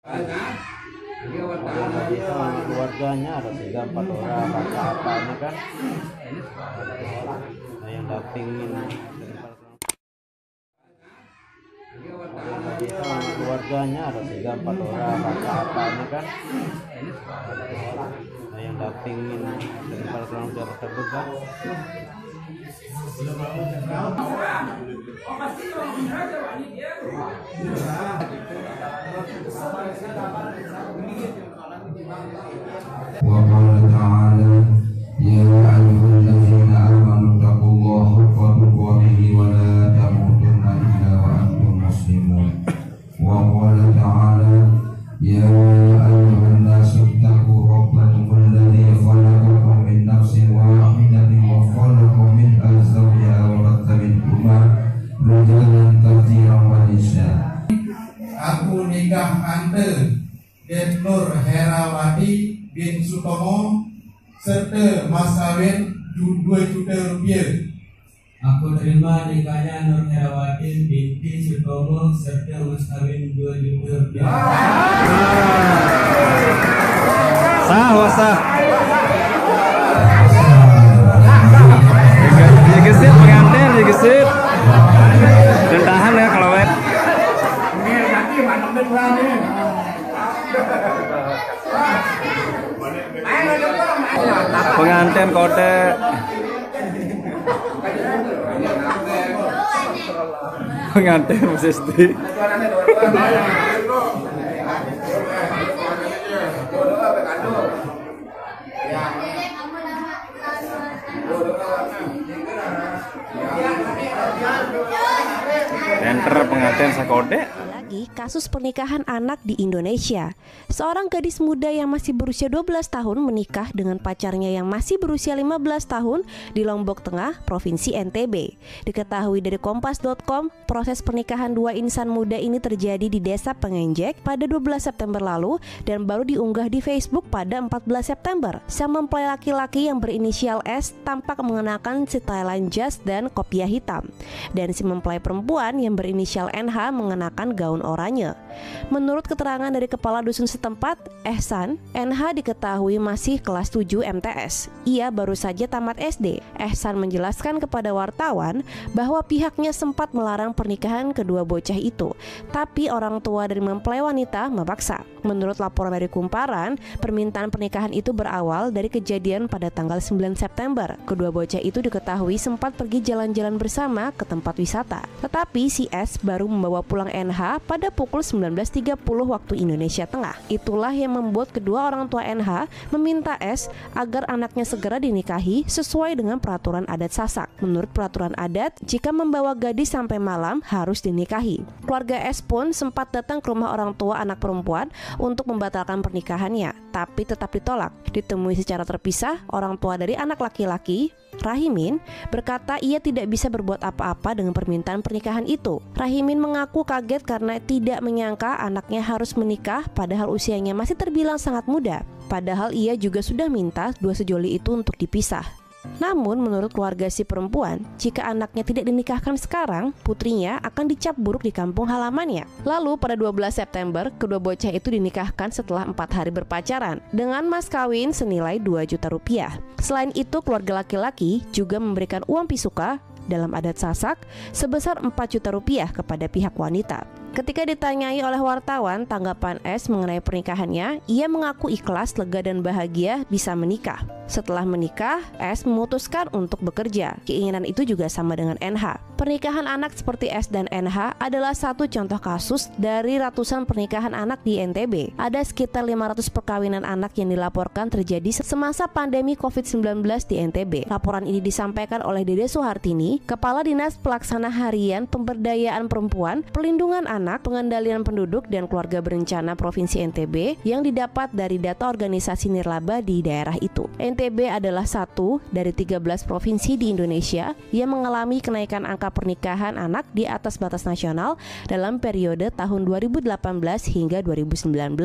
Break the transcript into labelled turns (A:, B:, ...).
A: Keluarganya ada 3-4 orang, kakak-kakaknya kan ada yang dampingin. Keluarganya ada 3-4 orang, kakak-kakaknya kan ada yang dampingin daripada orang tua tersebut kan.
B: Wa qala ta'ala ya ayyuhallazina amanu taqullaha haqqa tuqatih wa la tamutunna illa wa antum muslimun. Wa qala ta'ala ya ayyuhan nasu taqu rabbakum alladzi khalaqakum min nafsin wahidatin wa khalaqa minha zawjaha wa batha minhuma rijalan katsiran wa nisaa. Aku nikah ante Den Nur Herawati bin Sutomo serta mas kawin 2 juta rupiah.
C: Aku terima nikahnya Nur Herawati binti Sutomo serta mas kawin 2 juta rupiah.
A: Sah wasah. Digesit pengantin digesit. Dan tahan ya kalau wet. Pengantin kode pengantin mesti enter pengantin sakode.
D: Kasus pernikahan anak di Indonesia. Seorang gadis muda yang masih berusia 12 tahun menikah dengan pacarnya yang masih berusia 15 tahun di Lombok Tengah, Provinsi NTB. Diketahui dari Kompas.com, proses pernikahan dua insan muda ini terjadi di Desa Pengenjek pada 12 September lalu dan baru diunggah di Facebook pada 14 September. Sang mempelai laki-laki yang berinisial S tampak mengenakan setelan jas dan kopiah hitam, dan si mempelai perempuan yang berinisial NH mengenakan gaun oranye. Menurut keterangan dari kepala dusun setempat, Ehsan, NH diketahui masih kelas 7 MTS. Ia baru saja tamat SD. Ehsan menjelaskan kepada wartawan bahwa pihaknya sempat melarang pernikahan kedua bocah itu, tapi orang tua dari mempelai wanita memaksa. Menurut laporan dari Kumparan, permintaan pernikahan itu berawal dari kejadian pada tanggal 9 September. Kedua bocah itu diketahui sempat pergi jalan-jalan bersama ke tempat wisata. Tetapi si S baru membawa pulang NH pada pukul 19.30 waktu Indonesia Tengah. Itulah yang membuat kedua orang tua NH meminta S agar anaknya segera dinikahi sesuai dengan peraturan adat Sasak. Menurut peraturan adat, jika membawa gadis sampai malam harus dinikahi. Keluarga S pun sempat datang ke rumah orang tua anak perempuan untuk membatalkan pernikahannya, tapi tetap ditolak. Ditemui secara terpisah, orang tua dari anak laki-laki, Rahimin, berkata ia tidak bisa berbuat apa-apa dengan permintaan pernikahan itu. Rahimin mengaku kaget karena tidak menyangka anaknya harus menikah padahal usianya masih terbilang sangat muda. Padahal ia juga sudah minta dua sejoli itu untuk dipisah. Namun menurut keluarga si perempuan, jika anaknya tidak dinikahkan sekarang, putrinya akan dicap buruk di kampung halamannya. Lalu pada 12 September, kedua bocah itu dinikahkan setelah 4 hari berpacaran dengan mas kawin senilai 2 juta rupiah. Selain itu, keluarga laki-laki juga memberikan uang pisuka dalam adat Sasak sebesar 4 juta rupiah kepada pihak wanita. Ketika ditanyai oleh wartawan tanggapan S mengenai pernikahannya, ia mengaku ikhlas, lega dan bahagia bisa menikah. Setelah menikah, S memutuskan untuk bekerja. Keinginan itu juga sama dengan NH. Pernikahan anak seperti S dan NH adalah satu contoh kasus dari ratusan pernikahan anak di NTB. Ada sekitar 500 perkawinan anak yang dilaporkan terjadi semasa pandemi COVID-19 di NTB. Laporan ini disampaikan oleh Dede Suhartini, Kepala Dinas Pelaksana Harian Pemberdayaan Perempuan, Perlindungan Anak, Pengendalian Penduduk dan Keluarga Berencana Provinsi NTB yang didapat dari data organisasi nirlaba di daerah itu. NTB adalah satu dari 13 provinsi di Indonesia yang mengalami kenaikan angka pernikahan anak di atas batas nasional dalam periode tahun 2018 hingga 2019.